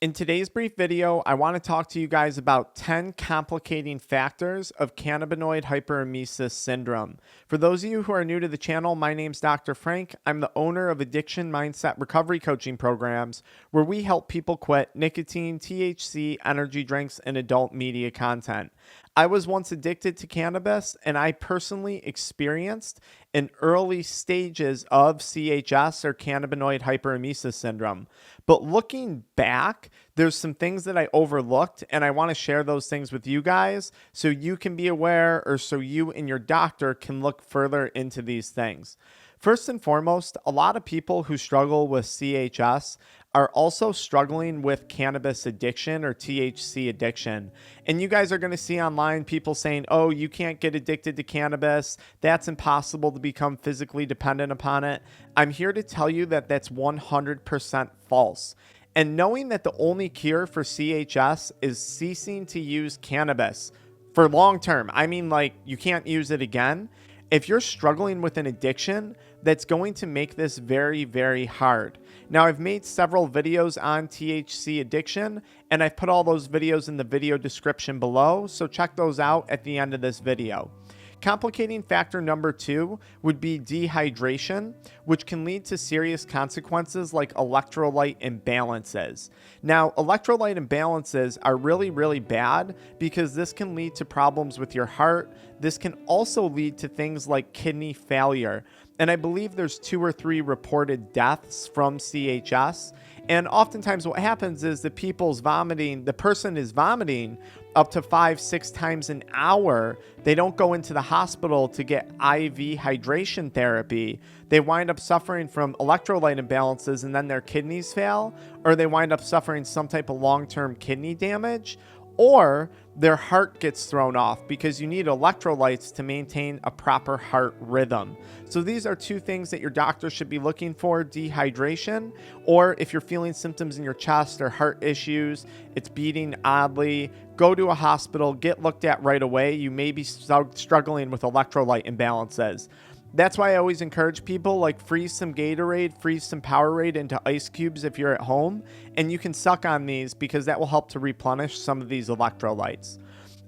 In today's brief video, I want to talk to you guys about 10 complicating factors of cannabinoid hyperemesis syndrome. For those of you who are new to the channel, my name's Dr. Frank. I'm the owner of AddictionMindset recovery coaching programs where we help people quit nicotine, THC, energy drinks, and adult media content. I was once addicted to cannabis, and I personally experienced in early stages of CHS or cannabinoid hyperemesis syndrome. But looking back, there's some things that I overlooked, and I want to share those things with you guys so you can be aware, or so you and your doctor can look further into these things. First and foremost, a lot of people who struggle with CHS are also struggling with cannabis addiction or THC addiction. And you guys are going to see online people saying, oh, you can't get addicted to cannabis. That's impossible to become physically dependent upon it. I'm here to tell you that that's 100% false. And knowing that the only cure for CHS is ceasing to use cannabis for long term, I mean, like, you can't use it again. If you're struggling with an addiction, that's going to make this very, very hard. Now, I've made several videos on THC addiction, and I've put all those videos in the video description below, so check those out at the end of this video. Complicating factor number 2 would be dehydration, which can lead to serious consequences like electrolyte imbalances. Now, electrolyte imbalances are really, really bad because this can lead to problems with your heart. This can also lead to things like kidney failure. And I believe there's 2 or 3 reported deaths from CHS. And oftentimes what happens is the person is vomiting up to 5-6 times an hour. They don't go into the hospital to get IV hydration therapy. They wind up suffering from electrolyte imbalances and then their kidneys fail, or they wind up suffering some type of long-term kidney damage, or their heart gets thrown off because you need electrolytes to maintain a proper heart rhythm. So these are 2 things that your doctor should be looking for: dehydration, or if you're feeling symptoms in your chest or heart issues, it's beating oddly, go to a hospital, get looked at right away. You may be struggling with electrolyte imbalances. That's why I always encourage people, like, freeze some Gatorade, freeze some Powerade into ice cubes if you're at home, and you can suck on these because that will help to replenish some of these electrolytes.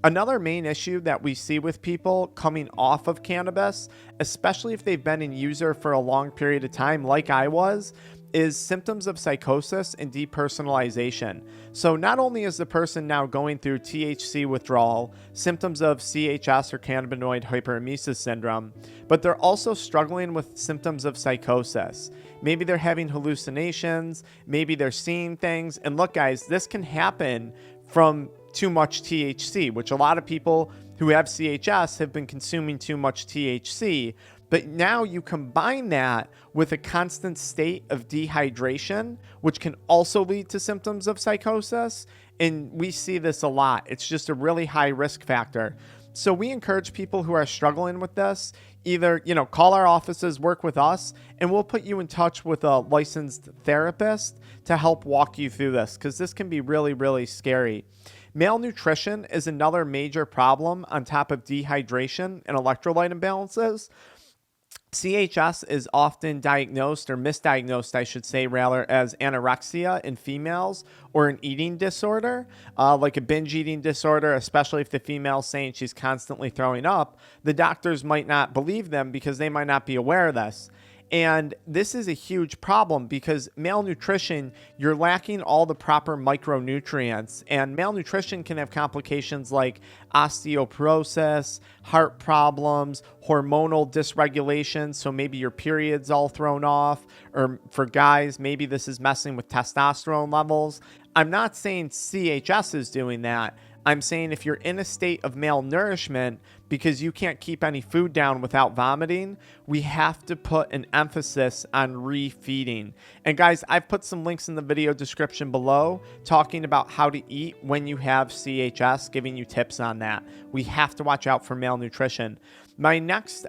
Another main issue that we see with people coming off of cannabis, especially if they've been in user for a long period of time like I was, is symptoms of psychosis and depersonalization. So not only is the person now going through THC withdrawal, symptoms of CHS or cannabinoid hyperemesis syndrome, but they're also struggling with symptoms of psychosis. Maybe they're having hallucinations, maybe they're seeing things. And look, guys, this can happen from too much THC, which a lot of people who have CHS have been consuming too much THC. But now you combine that with a constant state of dehydration, which can also lead to symptoms of psychosis. And we see this a lot. It's just a really high risk factor. So we encourage people who are struggling with this, either, call our offices, work with us, and we'll put you in touch with a licensed therapist to help walk you through this, because this can be really, really scary. Malnutrition is another major problem on top of dehydration and electrolyte imbalances. CHS is often diagnosed, or misdiagnosed, I should say, rather, as anorexia in females, or an eating disorder, like a binge eating disorder, especially if the female's saying she's constantly throwing up. The doctors might not believe them because they might not be aware of this. And this is a huge problem because malnutrition, you're lacking all the proper micronutrients, and malnutrition can have complications like osteoporosis, heart problems, hormonal dysregulation. So maybe your period's all thrown off, or for guys, maybe this is messing with testosterone levels. I'm not saying CHS is doing that. I'm saying if you're in a state of malnourishment because you can't keep any food down without vomiting, we have to put an emphasis on refeeding. And guys, I've put some links in the video description below talking about how to eat when you have CHS, giving you tips on that. We have to watch out for malnutrition. My next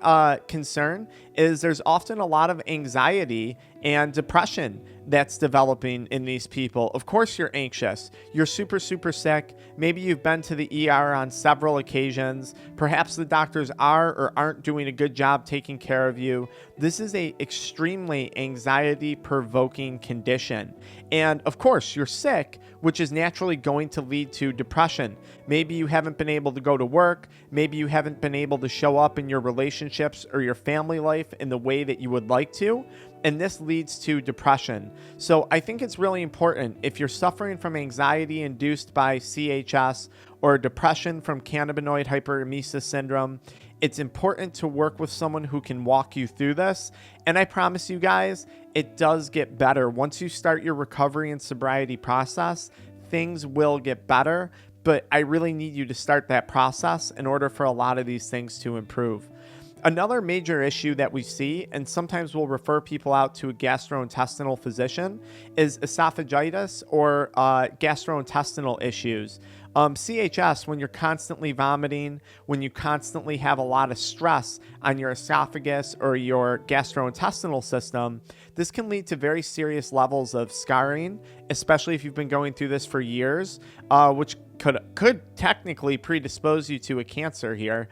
concern is there's often a lot of anxiety and depression that's developing in these people. Of course, you're anxious. You're super, super sick. Maybe you've been to the ER on several occasions. Perhaps the doctors are or aren't doing a good job taking care of you. This is a extremely anxiety-provoking condition. And of course, you're sick, which is naturally going to lead to depression. Maybe you haven't been able to go to work. Maybe you haven't been able to show up in your relationships or your family life in the way that you would like to. And this leads to depression. So I think it's really important, if you're suffering from anxiety induced by CHS or depression from Cannabinoid Hyperemesis Syndrome, it's important to work with someone who can walk you through this. And I promise you guys, it does get better. Once you start your recovery and sobriety process, things will get better. But I really need you to start that process in order for a lot of these things to improve. Another major issue that we see, and sometimes we'll refer people out to a gastrointestinal physician, is esophagitis or gastrointestinal issues. CHS, when you're constantly vomiting, when you constantly have a lot of stress on your esophagus or your gastrointestinal system, this can lead to very serious levels of scarring, especially if you've been going through this for years, which could technically predispose you to a cancer here.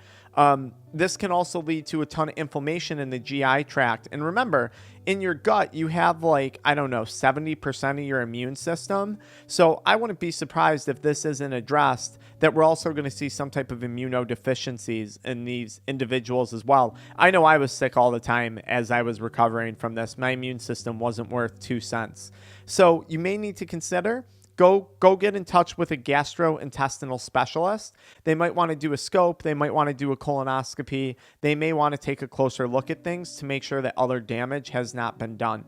This can also lead to a ton of inflammation in the GI tract. And remember, in your gut, you have 70% of your immune system. So I wouldn't be surprised if this isn't addressed, that we're also going to see some type of immunodeficiencies in these individuals as well. I know I was sick all the time as I was recovering from this. My immune system wasn't worth 2 cents. So you may need to consider Go get in touch with a gastrointestinal specialist. They might want to do a scope. They might want to do a colonoscopy. They may want to take a closer look at things to make sure that other damage has not been done.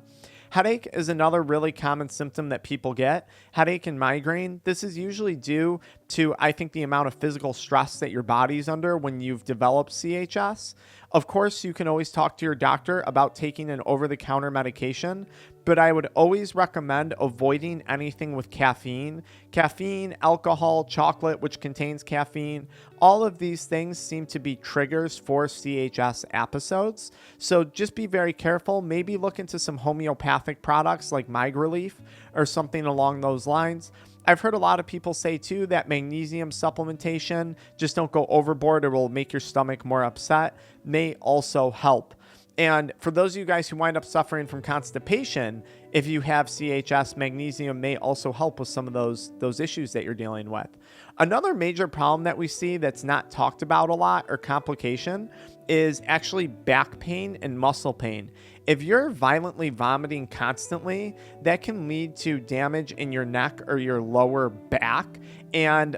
Headache is another really common symptom that people get. Headache and migraine. This is usually due to, I think, the amount of physical stress that your body's under when you've developed CHS. Of course, you can always talk to your doctor about taking an over-the-counter medication, but I would always recommend avoiding anything with caffeine. Caffeine, alcohol, chocolate, which contains caffeine, all of these things seem to be triggers for CHS episodes. So just be very careful. Maybe look into some homeopathic products like MyGrelief or something along those lines. I've heard a lot of people say too that magnesium supplementation, just don't go overboard, it will make your stomach more upset, may also help. And for those of you guys who wind up suffering from constipation, if you have CHS, magnesium may also help with some of those issues that you're dealing with. Another major problem that we see that's not talked about a lot, or complication, is actually back pain and muscle pain. If you're violently vomiting constantly, that can lead to damage in your neck or your lower back, and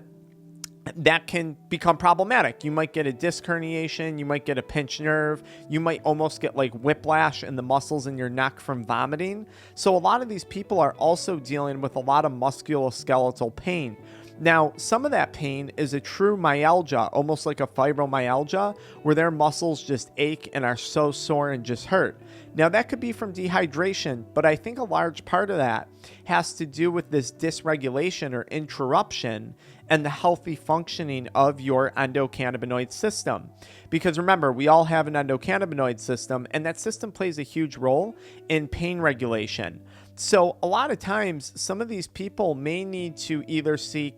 that can become problematic. You might get a disc herniation, you might get a pinched nerve, you might almost get like whiplash in the muscles in your neck from vomiting. So a lot of these people are also dealing with a lot of musculoskeletal pain. Now, some of that pain is a true myalgia, almost like a fibromyalgia, where their muscles just ache and are so sore and just hurt. Now, that could be from dehydration, but I think a large part of that has to do with this dysregulation or interruption and the healthy functioning of your endocannabinoid system. Because remember, we all have an endocannabinoid system, and that system plays a huge role in pain regulation. So a lot of times, some of these people may need to either seek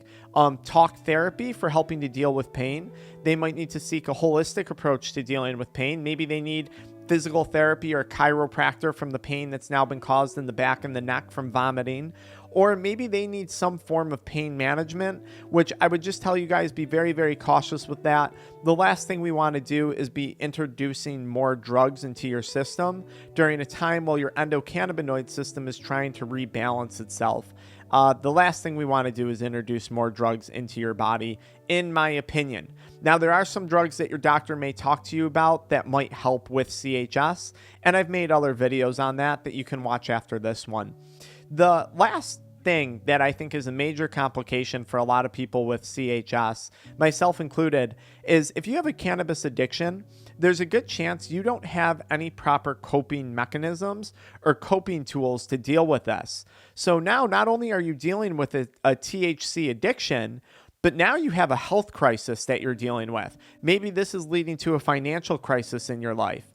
talk therapy for helping to deal with pain. They might need to seek a holistic approach to dealing with pain. Maybe they need physical therapy or a chiropractor from the pain that's now been caused in the back and the neck from vomiting. Or maybe they need some form of pain management, which I would just tell you guys, be very, very cautious with that. The last thing we want to do is be introducing more drugs into your system during a time while your endocannabinoid system is trying to rebalance itself. The last thing we want to do is introduce more drugs into your body, in my opinion. Now, there are some drugs that your doctor may talk to you about that might help with CHS, and I've made other videos on that you can watch after this one. The last thing that I think is a major complication for a lot of people with CHS, myself included, is if you have a cannabis addiction, there's a good chance you don't have any proper coping mechanisms or coping tools to deal with this. So now not only are you dealing with a THC addiction, but now you have a health crisis that you're dealing with. Maybe this is leading to a financial crisis in your life.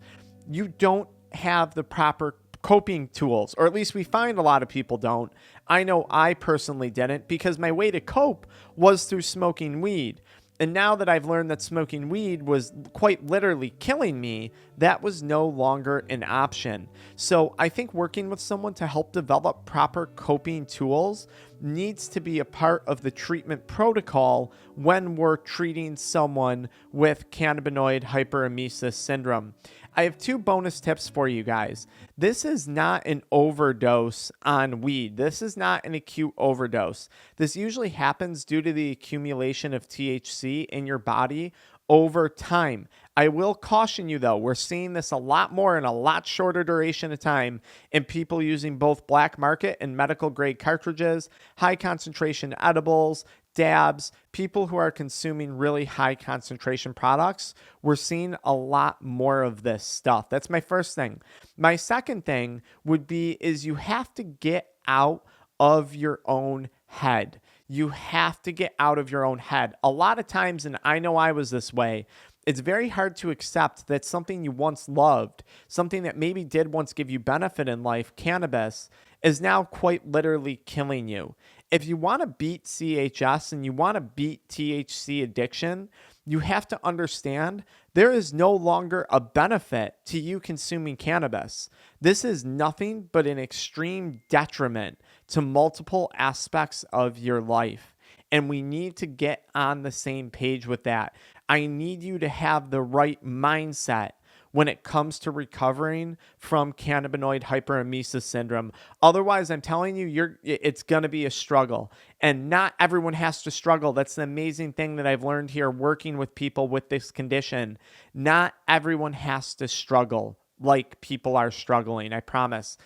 You don't have the proper coping tools, or at least we find a lot of people don't. I know I personally didn't, because my way to cope was through smoking weed. And now that I've learned that smoking weed was quite literally killing me, that was no longer an option. So I think working with someone to help develop proper coping tools needs to be a part of the treatment protocol when we're treating someone with cannabinoid hyperemesis syndrome. I have 2 bonus tips for you guys. This is not an overdose on weed. This is not an acute overdose. This usually happens due to the accumulation of THC in your body over time. I will caution you though, we're seeing this a lot more in a lot shorter duration of time in people using both black market and medical grade cartridges, high concentration edibles, dabs, people who are consuming really high concentration products. We're seeing a lot more of this stuff. That's my first thing. My second thing would be is you have to get out of your own head. You have to get out of your own head. A lot of times, and I know I was this way, it's very hard to accept that something you once loved, something that maybe did once give you benefit in life, cannabis, is now quite literally killing you. If you want to beat CHS and you want to beat THC addiction, you have to understand there is no longer a benefit to you consuming cannabis. This is nothing but an extreme detriment to multiple aspects of your life. And we need to get on the same page with that. I need you to have the right mindset when it comes to recovering from cannabinoid hyperemesis syndrome. Otherwise, I'm telling you, it's going to be a struggle. And not everyone has to struggle. That's the amazing thing that I've learned here working with people with this condition. Not everyone has to struggle like people are struggling, I promise.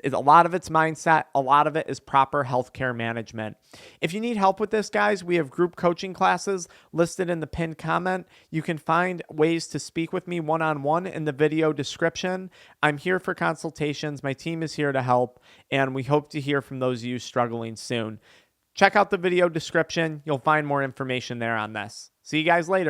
A lot of it's mindset. A lot of it is proper healthcare management. If you need help with this, guys, we have group coaching classes listed in the pinned comment. You can find ways to speak with me one-on-one in the video description. I'm here for consultations. My team is here to help, and we hope to hear from those of you struggling soon. Check out the video description. You'll find more information there on this. See you guys later.